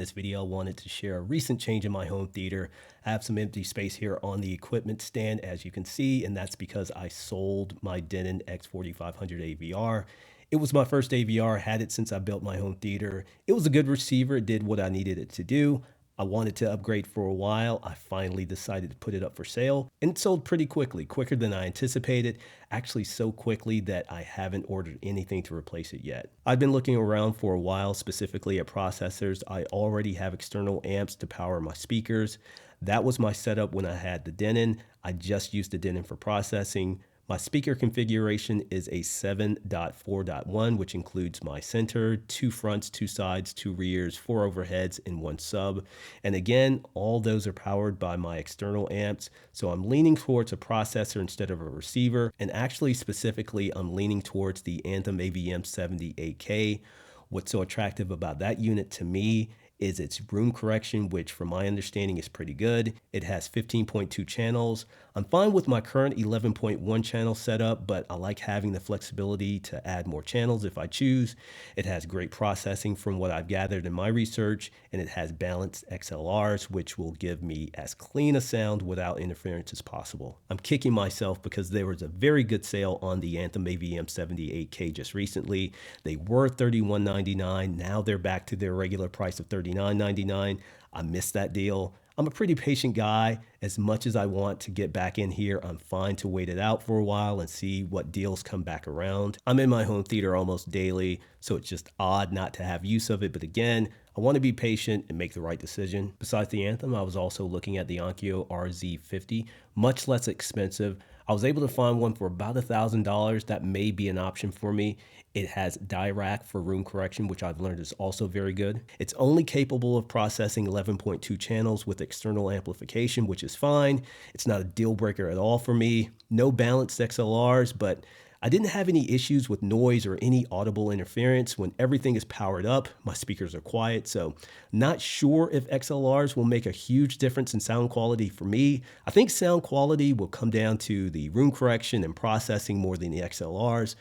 this video, I wanted to share a recent change in my home theater. I have some empty space here on the equipment stand, as you can see, and that's because I sold my Denon X4500 AVR. It was my first AVR, had it since I built my home theater. It was a good receiver, it did what I needed it to do. I wanted to upgrade for a while. I finally decided to put it up for sale, and it sold pretty quickly, quicker than I anticipated, actually so quickly that I haven't ordered anything to replace it yet. I've been looking around for a while, specifically at processors. I already have external amps to power my speakers. That was my setup when I had the Denon. I just used the Denon for processing. My speaker configuration is a 7.4.1, which includes my center, 2 fronts, 2 sides, 2 rears, 4 overheads, and 1 sub. And again, all those are powered by my external amps. So I'm leaning towards a processor instead of a receiver. And actually, specifically, I'm leaning towards the Anthem AVM 78K. What's so attractive about that unit to me is its room correction, which from my understanding is pretty good. It has 15.2 channels. I'm fine with my current 11.1 channel setup, but I like having the flexibility to add more channels if I choose. It has great processing from what I've gathered in my research, and it has balanced XLRs, which will give me as clean a sound without interference as possible. I'm kicking myself because there was a very good sale on the Anthem AVM 78K just recently. They were $31.99. Now they're back to their regular price of $39.99. I missed that deal. I'm a pretty patient guy. As much as I want to get back in here, I'm fine to wait it out for a while and see what deals come back around. I'm in my home theater almost daily, so it's just odd not to have use of it. But again, I want to be patient and make the right decision. Besides the Anthem, I was also looking at the Onkyo RZ50, much less expensive. I was able to find one for about $1,000. That may be an option for me. It has Dirac for room correction, which I've learned is also very good. It's only capable of processing 11.2 channels with external amplification, which is fine. It's not a deal breaker at all for me. No balanced XLRs, but I didn't have any issues with noise or any audible interference. When everything is powered up, my speakers are quiet, so not sure if XLRs will make a huge difference in sound quality for me. I think sound quality will come down to the room correction and processing more than the XLRs.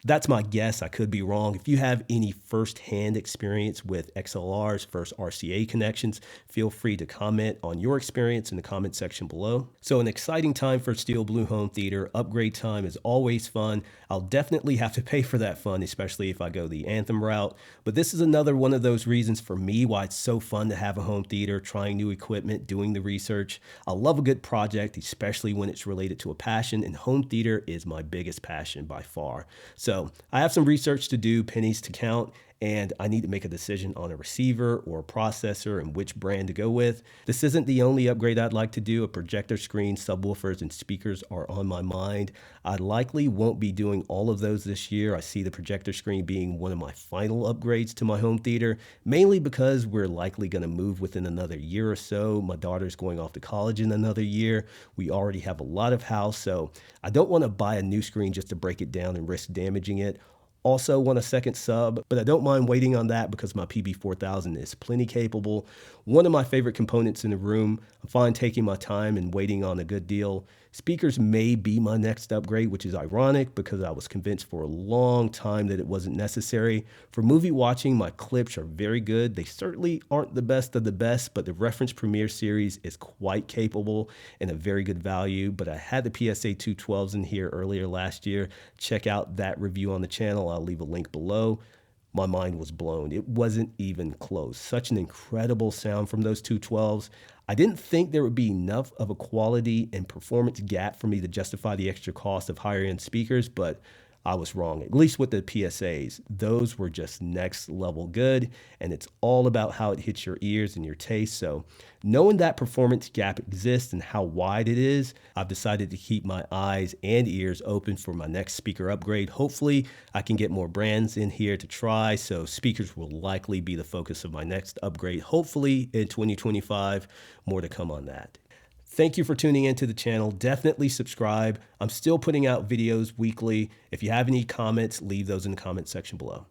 That's my guess. I could be wrong. If you have any first-hand experience with XLRs versus RCA connections, feel free to comment on your experience in the comment section below. So an exciting time for StillBlue home theater. Upgrade time is always fun. I'll definitely have to pay for that fun, especially if I go the Anthem route. But this is another one of those reasons for me why it's so fun to have a home theater, trying new equipment, doing the research. I love a good project, especially when it's related to a passion, and home theater is my biggest passion by far. So I have some research to do, pennies to count, and I need to make a decision on a receiver or a processor and which brand to go with. This isn't the only upgrade I'd like to do. A projector screen, subwoofers, and speakers are on my mind. I likely won't be doing all of those this year. I see the projector screen being one of my final upgrades to my home theater, mainly because we're likely going to move within another year or so. My daughter's going off to college in another year. We already have a lot of house, so I don't want to buy a new screen just to break it down and risk damaging it. Also want a second sub, but I don't mind waiting on that because my PB-4000 is plenty capable. One of my favorite components in the room. I'm fine taking my time and waiting on a good deal. Speakers may be my next upgrade, which is ironic because I was convinced for a long time that it wasn't necessary. For movie watching, my Klipsch are very good. They certainly aren't the best of the best, but the Reference Premiere series is quite capable and a very good value. But I had the PSA 212s in here earlier last year. Check out that review on the channel. I'll leave a link below. My mind was blown. It wasn't even close. Such an incredible sound from those 212s. I didn't think there would be enough of a quality and performance gap for me to justify the extra cost of higher end speakers, but I was wrong, at least with the PSAs. Those were just next level good, and it's all about how it hits your ears and your taste. So knowing that performance gap exists and how wide it is, I've decided to keep my eyes and ears open for my next speaker upgrade. Hopefully I can get more brands in here to try, so speakers will likely be the focus of my next upgrade, hopefully in 2025. More to come on that. Thank you for tuning into the channel. Definitely subscribe. I'm still putting out videos weekly. If you have any comments, leave those in the comment section below.